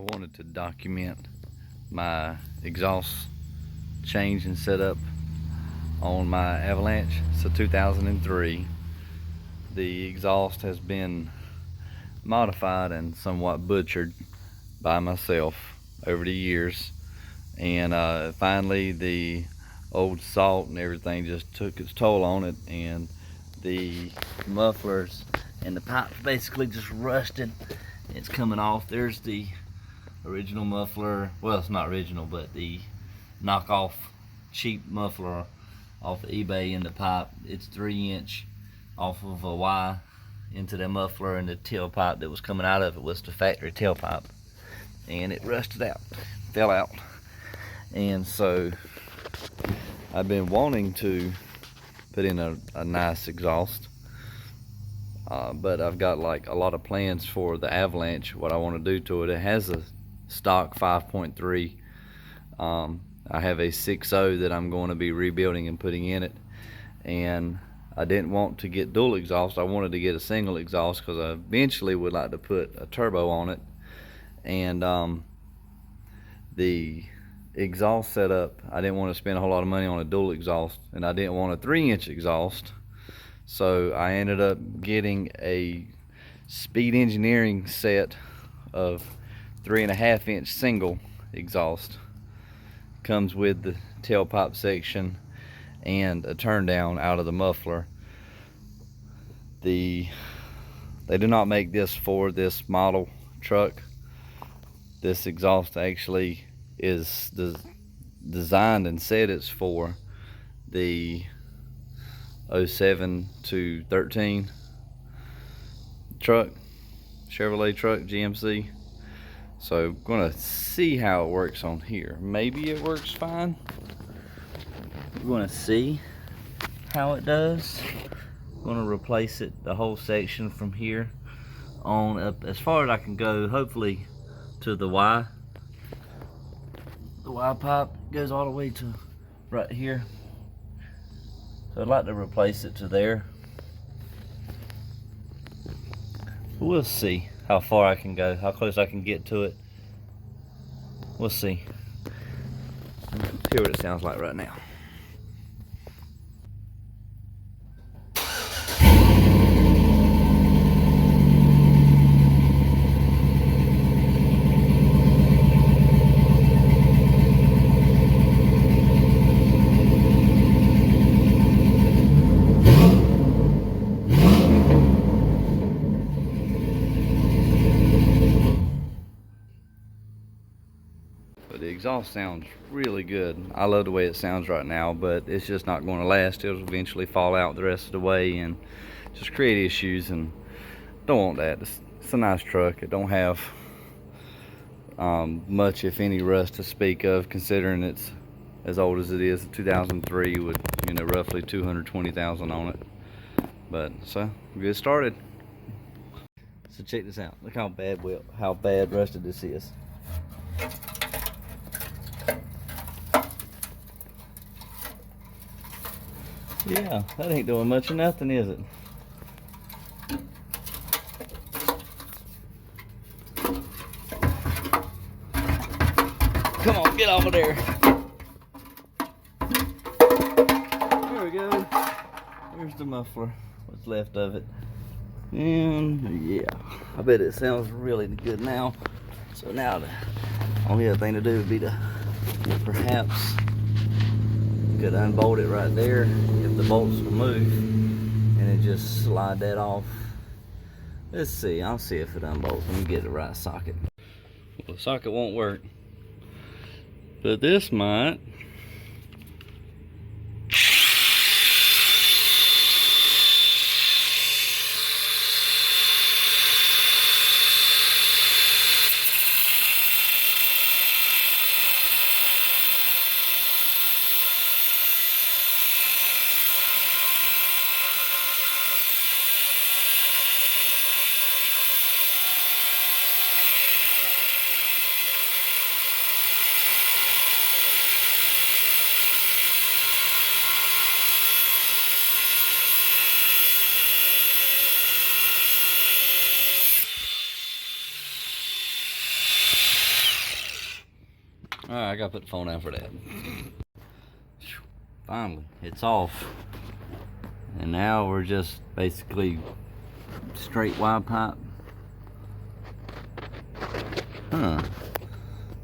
I wanted to document my exhaust change and setup on my Avalanche. It's a 2003. The exhaust has been modified and somewhat butchered by myself over the years, and finally the old salt and everything just took its toll on it, and the mufflers and the pipes basically just rusted. It's coming off. There's the original muffler. Well, it's not original, but the knockoff cheap muffler off of eBay in the pipe. It's 3" off of a Y into the muffler, and the tailpipe that was coming out of it was the factory tailpipe, and it rusted out, fell out. And so I've been wanting to put in a nice exhaust, but I've got like a lot of plans for the Avalanche, what I want to do to it. It has a stock 5.3. I have a 6.0 that I'm going to be rebuilding and putting in it, and I didn't want to get dual exhaust. I wanted to get a single exhaust because I eventually would like to put a turbo on it. And the exhaust setup, I didn't want to spend a whole lot of money on a dual exhaust, and I didn't want a 3" exhaust. So I ended up getting a Speed Engineering set of 3.5" single exhaust. Comes with the tailpipe section and a turn down out of the muffler. They do not make this for this model truck. This exhaust actually is designed and said it's for the 07 to 13 truck, Chevrolet truck, GMC. So I'm gonna see how it works on here. Maybe it works fine. We're gonna see how it does. I'm gonna replace it, the whole section from here on up as far as I can go, hopefully to the Y. The Y pipe goes all the way to right here. So I'd like to replace it to there. We'll see how far I can go, how close I can get to it. We'll see. Hear what it sounds like right now. The exhaust sounds really good. I love the way it sounds right now, but it's just not going to last. It'll eventually fall out the rest of the way and just create issues, and don't want that. It's a nice truck. It don't have much, if any, rust to speak of, considering it's as old as it is. 2003 with, you know, roughly 220,000 on it. But so we'll get started. So check this out. Look how bad rusted this is. Yeah, that ain't doing much of nothing, is it? Come on, get off of there. There we go. There's the muffler, what's left of it. And yeah, I bet it sounds really good now. So now the only other thing to do would be to perhaps could unbolt it right there if the bolts will move, and then just slide that off. Let's see, I'll see if it unbolts. Let me get the right socket. Well, the socket won't work, but this might. Alright, I gotta put the phone down for that. Finally, it's off. And now we're just basically straight wide pipe. Huh.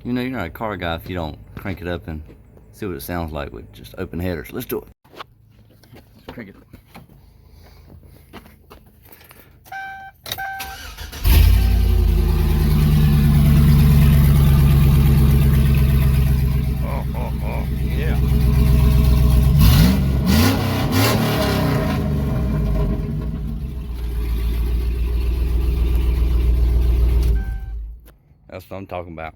You know, you're not a car guy if you don't crank it up and see what it sounds like with just open headers. Let's do it. Let's crank it. Yeah. That's what I'm talking about.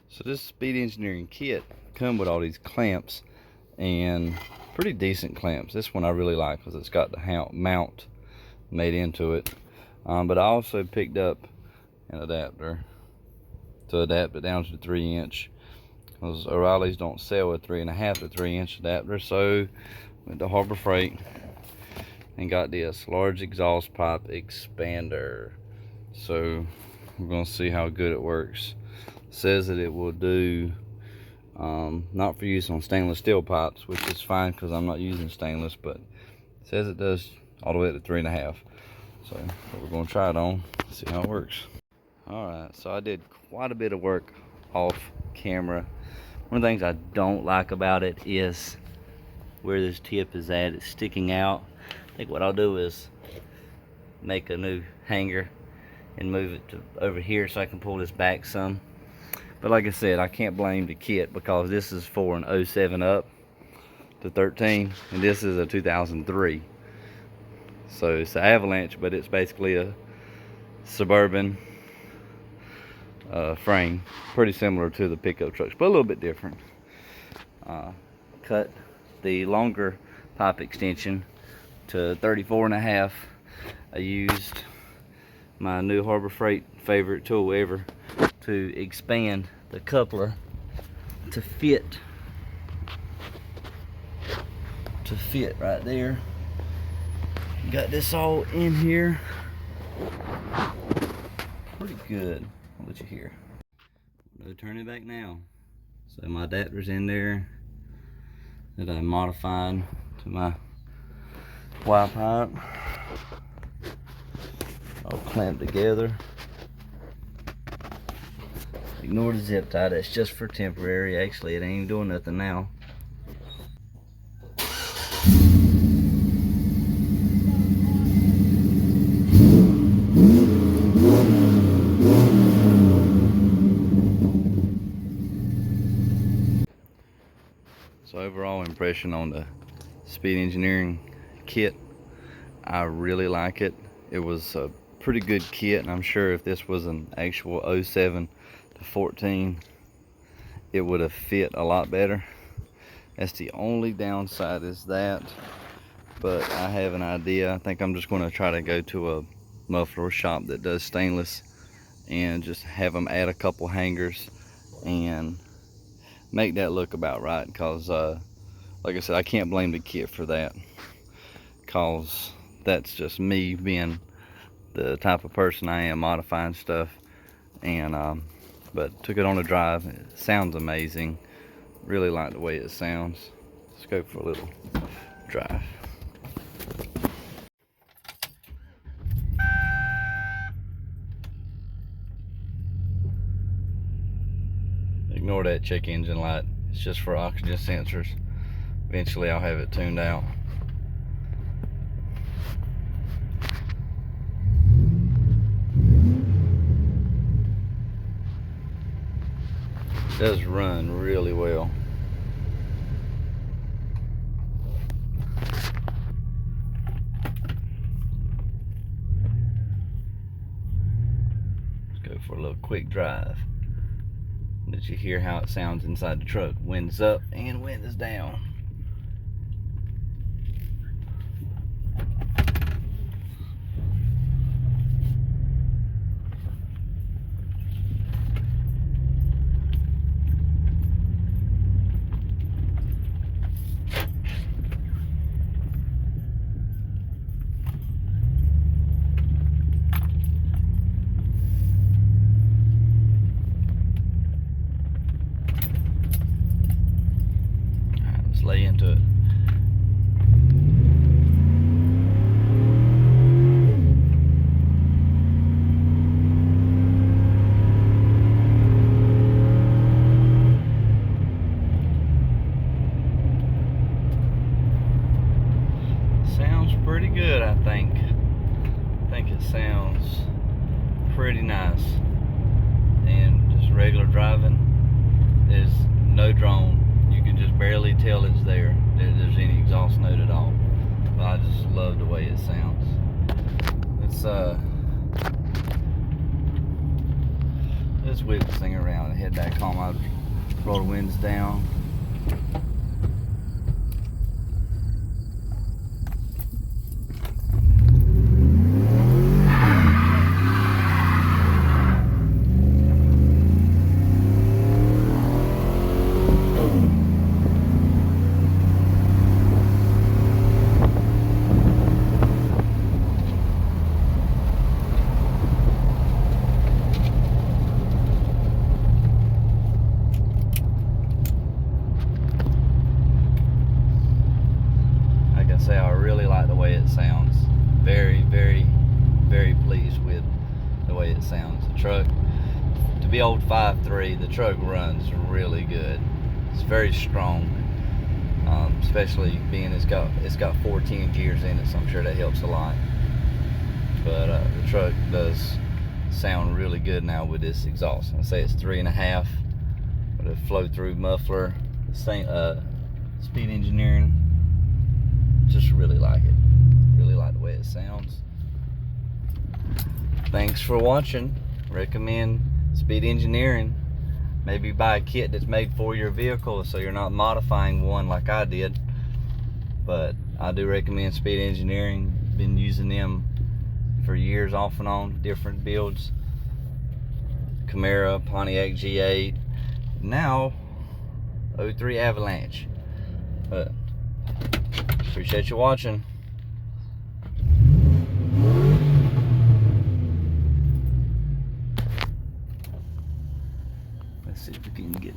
So this Speed Engineering kit come with all these clamps, and pretty decent clamps. This one I really like because it's got the mount made into it. But I also picked up an adapter to adapt it down to the 3-inch. Because O'Reilly's don't sell a 3.5 to 3-inch adapter, so went to Harbor Freight and got this large exhaust pipe expander. So we're gonna see how good it works. It says that it will do not for use on stainless steel pipes, which is fine because I'm not using stainless, but it says it does all the way up to 3.5. So we're gonna try it on, see how it works. All right, so I did quite a bit of work off camera. One of the things I don't like about it is where this tip is at. It's sticking out. I think what I'll do is make a new hanger and move it to over here so I can pull this back some. But like I said, I can't blame the kit because this is for an 07 up to 13, and this is a 2003. So it's an Avalanche, but it's basically a Suburban frame, pretty similar to the pickup trucks, but a little bit different. Cut the longer pipe extension to 34.5. I used my new Harbor Freight favorite tool ever to expand the coupler to fit right there. Got this all in here pretty good. I'll let you hear. No turning back now. So my adapter's in there that I modified to my Y pipe. All clamped together. Ignore the zip tie, that's just for temporary. Actually, it ain't doing nothing now. So overall impression on the Speed Engineering kit, I really like it. It was a pretty good kit, and I'm sure if this was an actual 07 to 14, it would have fit a lot better. That's the only downside is that, but I have an idea. I think I'm just going to try to go to a muffler shop that does stainless and just have them add a couple hangers and make that look about right, because like I said, I can't blame the kit for that, because that's just me being the type of person I am, modifying stuff. And but took it on a drive. It sounds amazing. Really like the way it sounds. Let's go for a little drive. Ignore that check engine light. It's just for oxygen sensors. Eventually I'll have it tuned out. It does run really well. Let's go for a little quick drive. Let you hear how it sounds inside the truck. Wind is up and wind is down. driving, there's no drone. You can just barely tell it's there. There's any exhaust note at all. But I just love the way it sounds. Let's whip this thing around and head back home. I'll roll the windows down. Say I really like the way it sounds. Very, very, very pleased with the way it sounds. The truck, to be old 5.3, the truck runs really good. It's very strong, especially being it's got 14 gears in it, so I'm sure that helps a lot. But the truck does sound really good now with this exhaust. I say it's 3.5 with a flow-through muffler. Same Speed Engineering. Just really like it. Really like the way it sounds. Thanks for watching. Recommend Speed Engineering. Maybe buy a kit that's made for your vehicle so you're not modifying one like I did. But I do recommend Speed Engineering. Been using them for years off and on, different builds. Camaro, Pontiac G8. Now, 03 Avalanche. But appreciate you watching. Let's see if we can get